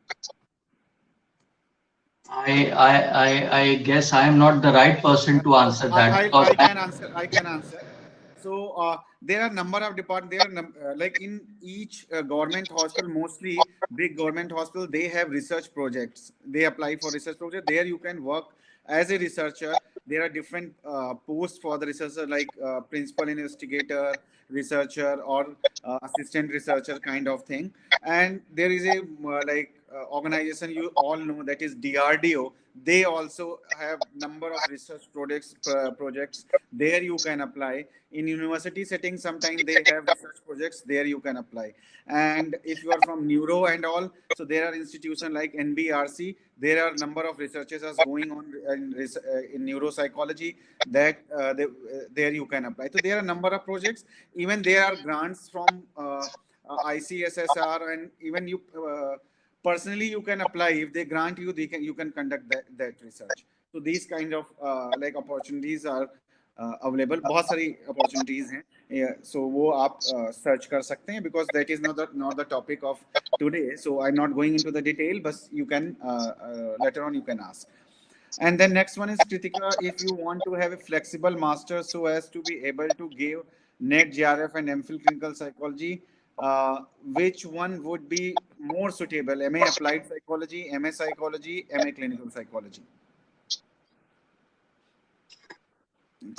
I guess I am not the right person to answer that, because I can answer. I can answer. So there are number of departments. There are like in each government hospital, mostly big government hospital, they have research projects. They apply for research project. There you can work as a researcher. There are different posts for the researcher, like principal investigator, researcher, or assistant researcher kind of thing. And there is a like organization you all know, that is DRDO. They also have number of research projects. There you can apply. In university settings, sometimes they have research projects. There you can apply. And if you are from neuro and all, so there are institutions like NBRC. There are number of researches are going on in neuropsychology, that there you can apply. So there are a number of projects. Even there are grants from ICSSR, and even you personally you can apply. If they grant you, you can conduct that research. So these kind of like opportunities are available. बहुत सारी opportunities हैं. Yeah, so वो आप search कर सकते हैं, because that is not the topic of today. So I'm not going into the detail, but you can later on you can ask. And then next one is Kritika. If you want to have a flexible master so as to be able to give NET, JRF, and MPhil clinical psychology, which one would be more suitable? MA applied psychology, MA psychology, MA clinical psychology?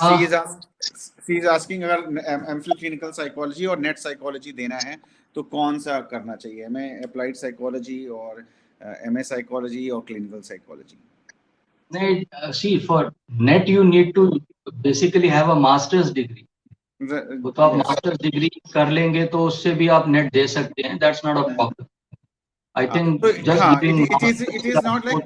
She is asking अगर MPhil clinical psychology और NET psychology देना है तो कौन सा करना चाहिए? MA applied psychology और MA psychology और clinical psychology? See, for NET you need to basically have a master's degree. तो आप मास्टर्स डिग्री कर लेंगे तो उससे भी आप नेट दे सकते हैं. That's not a problem. I think just giving it is not like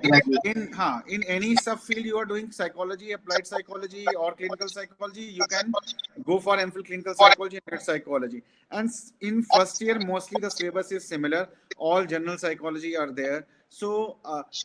in any subfield you are doing psychology, applied psychology or clinical psychology, you can go for MPhil clinical psychology and NET psychology. And in first year mostly the syllabus is similar. All general psychology are there. So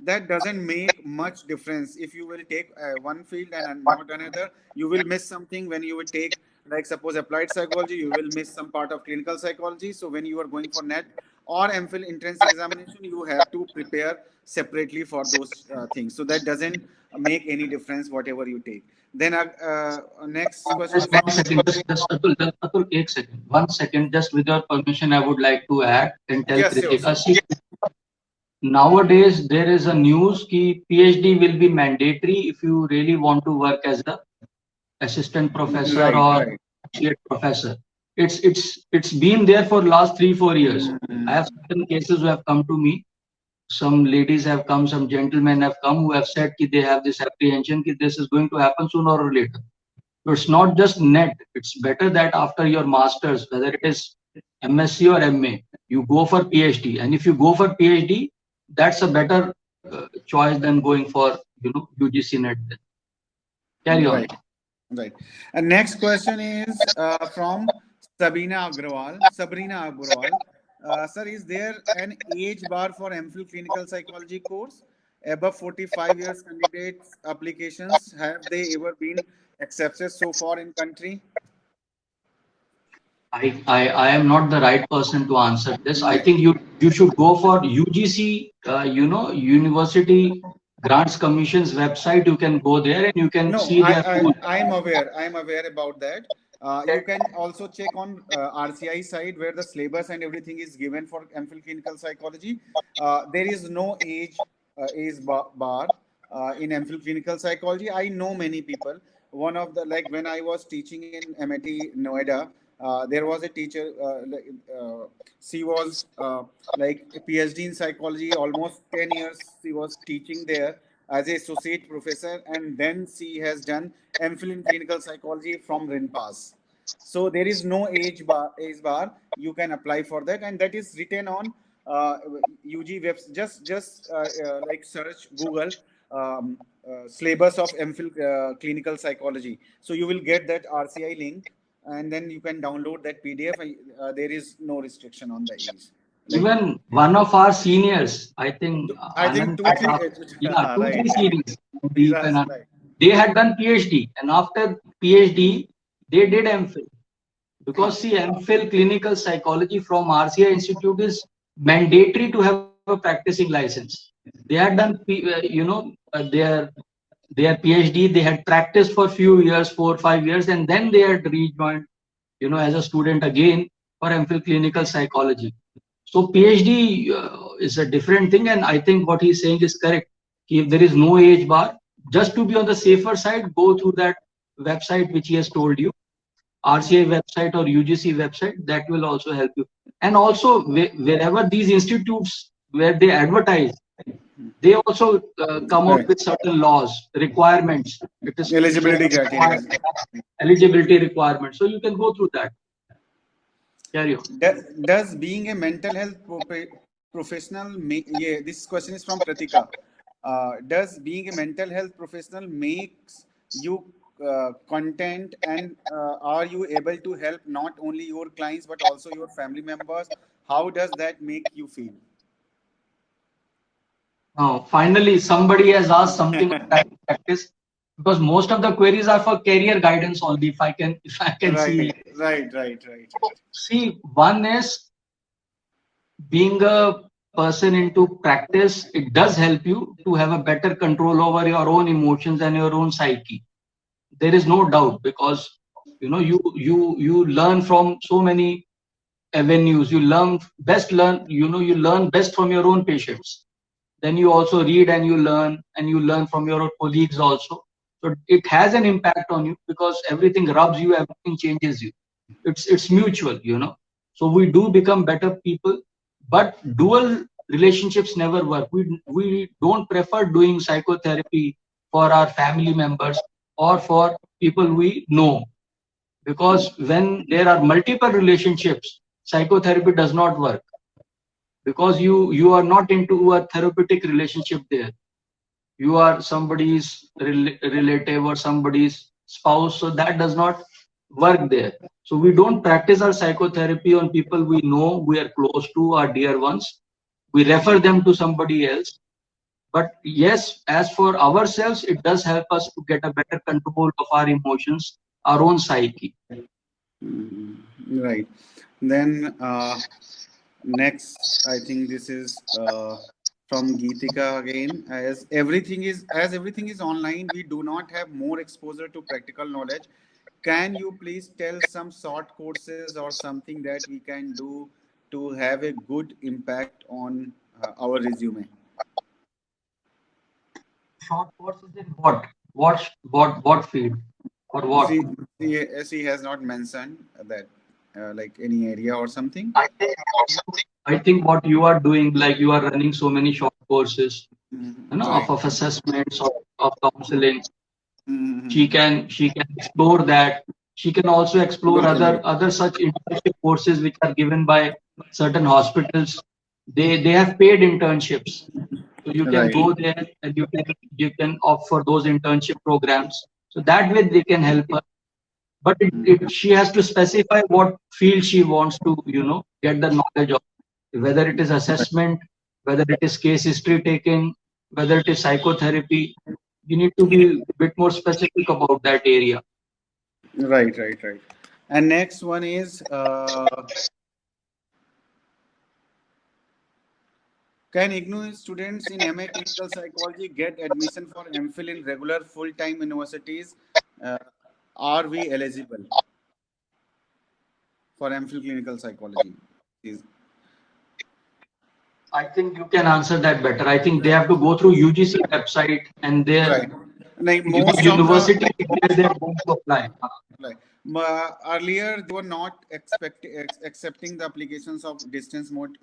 that doesn't make much difference. If you will take one field and not another, you will miss something. When you will take, like suppose applied psychology, you will miss some part of clinical psychology. So when you are going for NET or MPhil entrance examination, you have to prepare separately for those things. So that doesn't make any difference whatever you take. Then next question. Atul, 1 second. Just with your permission, I would like to add and tell Kritika. Sure. Nowadays, there is a news that PhD will be mandatory if you really want to work as a assistant professor or associate professor. It's been there for last 3-4 years. I have certain cases who have come to me. Some ladies have come, some gentlemen have come who have said that they have this apprehension that this is going to happen sooner or later. So it's not just NET. It's better that after your masters, whether it is MSc or MA, you go for PhD. And if you go for PhD, that's a better choice than going for UGC NET. Carry on. Right. And next question is from Sabrina Agrawal. Sir, is there an age bar for MPhil clinical psychology course? Above 45 years candidates applications, have they ever been accepted so far in country? I am not the right person to answer this. I think you should go for UGC, University Grants Commission's website. You can go there and you can see their. I'm aware about that. You can also check on RCI side where the syllabus and everything is given for MPhil clinical psychology. There is no age bar in MPhil clinical psychology. I know many people. One of the, like when I was teaching in MIT Noida, there was a teacher. She was like a PhD in psychology. Almost 10 years she was teaching there as a associate professor, and then she has done MPhil in clinical psychology from RINPAS. So there is no age bar. You can apply for that, and that is written on UG web. Just like search Google syllabus of MPhil clinical psychology. So you will get that RCI link, and then you can download that PDF. There is no restriction on the age. Even one of our seniors, I think 2-3 seniors, they had done PhD, and after PhD, they did MPhil. Because see, MPhil clinical psychology from RCI Institute is mandatory to have a practicing license. They had done, their PhD. They had practiced for a few years, 4 or 5 years, and then they had rejoined, as a student again for MPhil clinical psychology. So PhD is a different thing, and I think what he's saying is correct. If there is no age bar, just to be on the safer side, go through that website which he has told you, RCI website or UGC website. That will also help you. And also wherever these institutes where they advertise, they also come up Right. with certain laws, requirements. It is Eligibility criteria. eligibility requirements. So you can go through that. Carry on. Does being a mental health professional make, yeah, this question is from Pratika. Does being a mental health professional makes you content, and are you able to help not only your clients but also your family members? How does that make you feel? Now, finally, somebody has asked something on that practice, because most of the queries are for career guidance only. If I can see, Right. see, one is being a person into practice. It does help you to have a better control over your own emotions and your own psyche. There is no doubt, because you learn from so many avenues. You learn best from your own patients. Then you also read and you learn from your colleagues also. So it has an impact on you, because everything rubs you, everything changes you. It's mutual, so we do become better people. But dual relationships never work. We don't prefer doing psychotherapy for our family members or for people we know, because when there are multiple relationships, psychotherapy does not work, because you are not into a therapeutic relationship there. You are somebody's relative or somebody's spouse, so that does not work there. So we don't practice our psychotherapy on people we know, we are close to, our dear ones. We refer them to somebody else. But yes, as for ourselves, it does help us to get a better control of our emotions, our own psyche. Right. Then next, I think this is from Geetika again. As everything is online, we do not have more exposure to practical knowledge. Can you please tell some short courses or something that we can do to have a good impact on our resume? Short courses in what field or what? She, she has not mentioned that like any area or something. I think I think what you are doing, like you are running so many short courses, Right. of assessments, of counseling. She Mm-hmm. can she can explore that. She can also explore Good idea. other such internship courses which are given by certain hospitals. They have paid internships, so you can Right. go there and you can opt for those internship programs. So that way they can help her. But she has to specify what field she wants to get the knowledge of, whether it is assessment, whether it is case history taking, whether it is psychotherapy. You need to be a bit more specific about that area. Right. And next one is, can IGNOU students in MA Clinical Psychology get admission for MPhil in regular full-time universities? Uh, are we eligible for MPhil Clinical Psychology? Is I think you can answer that better. I think they have to go through UGC website, and their right. Like most of the university where they are going to apply. Like earlier, they were not accepting the applications of distance mode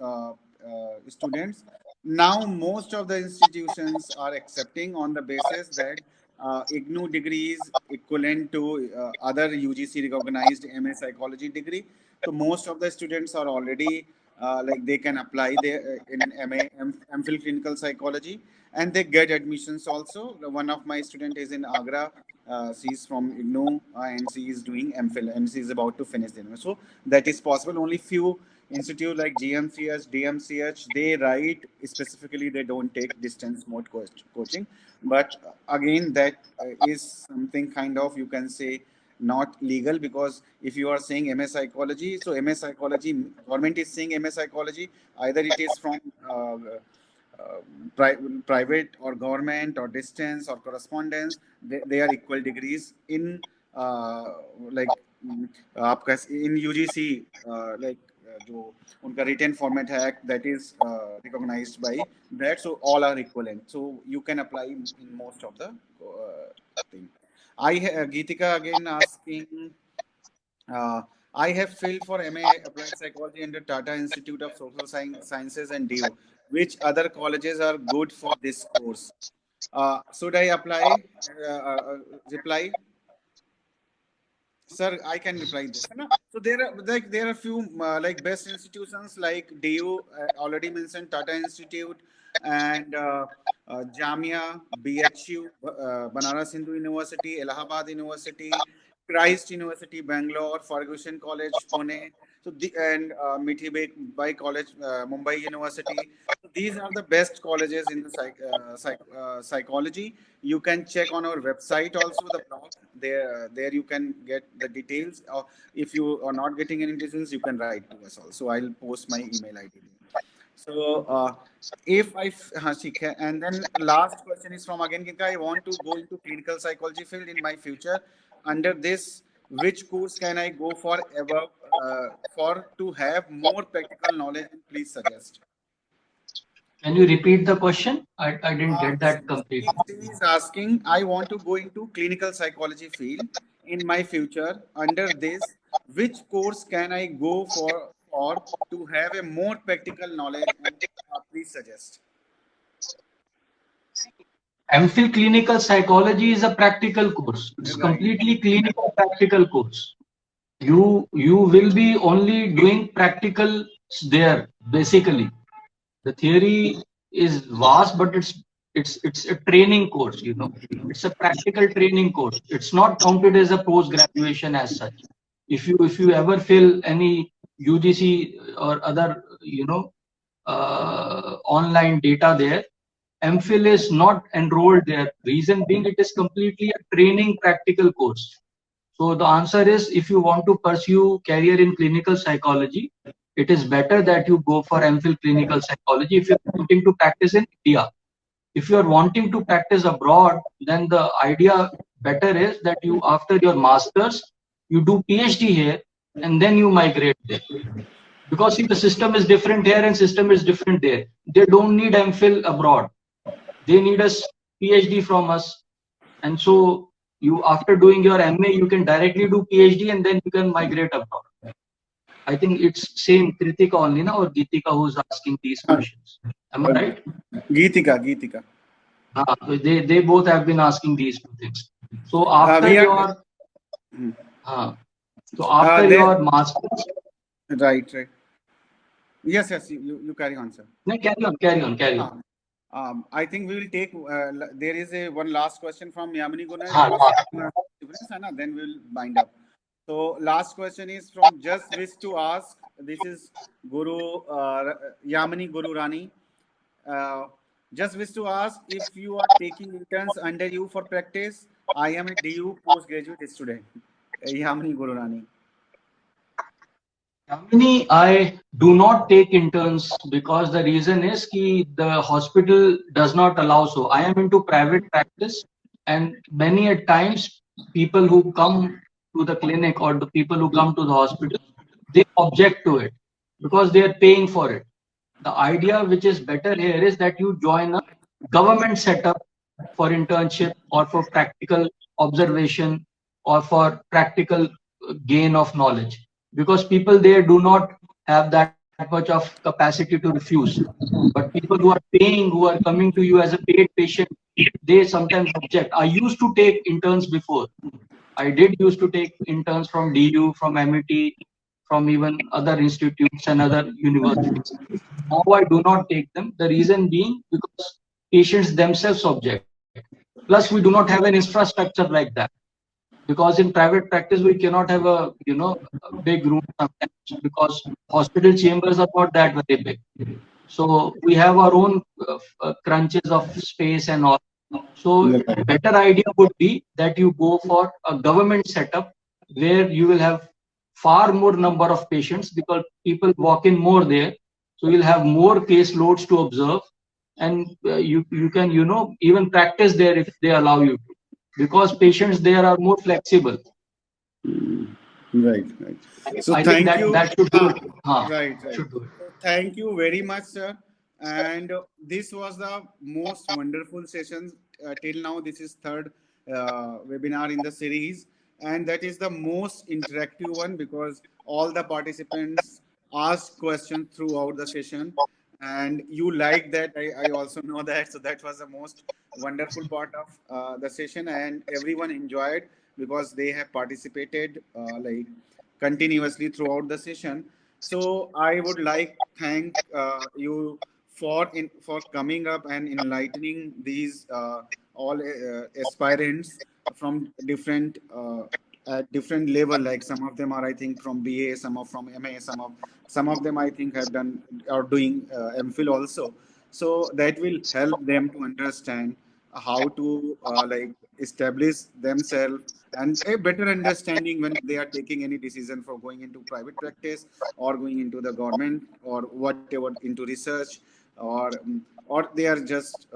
students. Now, most of the institutions are accepting on the basis that IGNOU degree is equivalent to other UGC recognized MA psychology degree. So most of the students are already like they can apply there in MA MPhil clinical psychology, and they get admissions also. One of my student is in Agra. She's from IGNOU and she is doing MPhil and she is about to finish the MA. So that is possible. Only few institute like GMCH, DMCH, they write specifically they don't take distance mode coaching. But again, that is something kind of, you can say, not legal, because if you are saying MS psychology, so MS psychology, government is saying MS psychology, either it is from uh, private or government or distance or correspondence, they are equal degrees in like आपका in UGC like जो उनका written format है that is recognized by that, so all are equivalent, so you can apply in most of the thing. Geetika again asking, uh, I have filled for MA Applied Psychology under Tata Institute of Social Sciences and DU. Which other colleges are good for this course? Should I apply? Reply. Sir, I can reply this. है ना? So there are few like best institutions like DU, already mentioned Tata Institute, and Jamia, BHU, Banaras Hindu University, Allahabad University, Christ University, Bangalore, Ferguson College, Pune, so and Mithibai Bai College, Mumbai University. So these are the best colleges in the psychology. You can check on our website also, the blog. There you can get the details. If you are not getting any details, you can write to us also. I'll post my email ID. So if I ठीक है. And then last question is from again Kinka. I want to go into clinical psychology field in my future. Under this, which course can I go for above for to have more practical knowledge? Please suggest. Can you repeat the question? I didn't get that completely. She is asking, I want to go into clinical psychology field in my future. Under this, which course can I go for to have a more practical knowledge? And please suggest. MPhil Clinical Psychology is a practical course. It's Right. completely clinical practical course. You will be only doing practical there basically. The theory is vast, but it's a training course. You know, it's a practical training course. It's not counted as a post graduation as such. If you ever fill any UGC or other online data there, MPhil is not enrolled there. Reason being, it is completely a training practical course. So the answer is, if you want to pursue career in clinical psychology, it is better that you go for MPhil clinical psychology if you're wanting to practice in India. If you're wanting to practice abroad, then the idea better is that you, after your masters, you do PhD here and then you migrate there. Because see, the system is different here and system is different there. They don't need MPhil abroad. They need a PhD from us. And so you, after doing your MA, you can directly do PhD and then you can migrate abroad. I think it's same Kritika only, na, or Geetika who's asking these questions. Am I right? Geetika. They both have been asking these two things. So after your your masters. Right. Yes. You carry on, sir. No, carry on. I think we will take. There is one last question from Yamini Gunnar. Then we'll bind up. So last question is from Just Wish to Ask. This is Guru Yamini Guru Rani. Just wish to ask if you are taking interns under you for practice. I am a DU postgraduate student. Yamini Guru Rani. Yamini, I do not take interns because the reason is that the hospital does not allow so. I am into private practice, and many at times people who come to the clinic or the people who come to the hospital, they object to it because they are paying for it. The idea which is better here is that you join a government setup for internship or for practical observation or for practical gain of knowledge, because people there do not have that much of capacity to refuse. But people who are paying, who are coming to you as a paid patient, they sometimes object. I used to take interns before. I did used to take interns from DU, from MIT, from even other institutes and other universities. Now I do not take them. The reason being because patients themselves object. Plus, we do not have an infrastructure like that. Because in private practice, we cannot have a big room sometimes because hospital chambers are not that very big. So we have our own crunches of space and all. So better idea would be that you go for a government setup where you will have far more number of patients because people walk in more there. So you'll have more case loads to observe, and you can even practice there if they allow you to, because patients there are more flexible. Right. So I think that should do it. Right. Should do it. Thank you very much, sir. And this was the most wonderful session till now. This is third webinar in the series. and that is the most interactive one because all the participants asked questions throughout the session, and you like that. I also know that. So that was the most wonderful part of the session, and everyone enjoyed because they have participated like continuously throughout the session. So I would like thank you for coming up and enlightening these all aspirants from different at different level. Like some of them are, I think, from BA, some are from MA, some of them I think have done are doing MPhil also. So that will help them to understand how to like establish themselves and a better understanding when they are taking any decision for going into private practice or going into the government or whatever into research, or they are just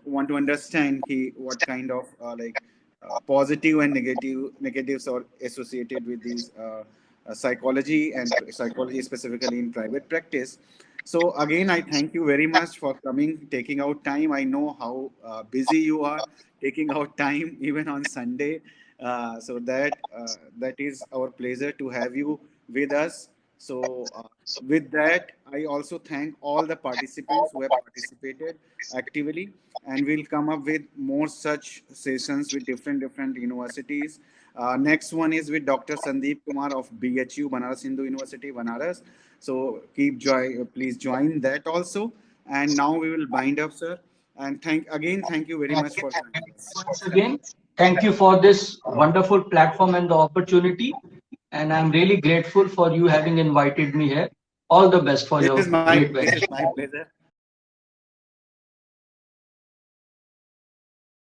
want to understand what kind of positive and negatives are associated with these psychology and psychology specifically in private practice. So again, I thank you very much for coming, taking out time. I know how busy you are, taking out time even on Sunday. So that is our pleasure to have you with us. So with that, I also thank all the participants who have participated actively, and we'll come up with more such sessions with different universities. Next one is with Dr. Sandeep Kumar of BHU, Banaras Hindu University, Banaras. So please join that also. And now we will bind up, sir. And thank you very much for joining us. Once again, thank you for this wonderful platform and the opportunity. And I'm really grateful for you having invited me here. All the best for your great This venture. is my pleasure.